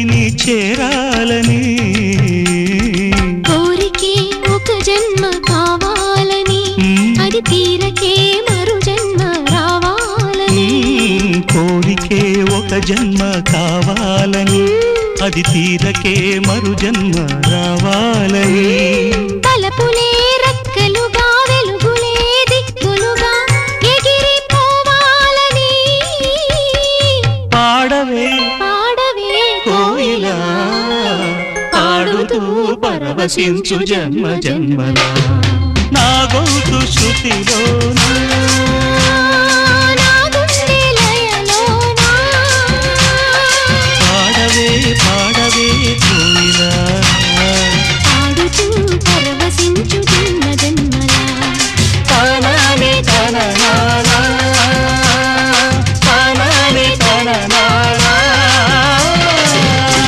నీ చేరాలని కోరికే ఒక జన్మ కావాలని అది తీరకే మరు జన్మ రావాలని కోరికే ఒక జన్మ కావాలని అది తీరకే మరు జన్మ రావాలని తలపులే రెక్కలుగా వెలుగులే దిక్కులుగా ఎగిరిపోవాలని పాడవే పాడవే కోయిలా పాడుతూ పరవశించు జన్మ జన్మలా నా గొంతు శృతిలోనా నా గుండె లయలోనా పాడవే పాడవే కోయిలా పాడుతూ పరవశించు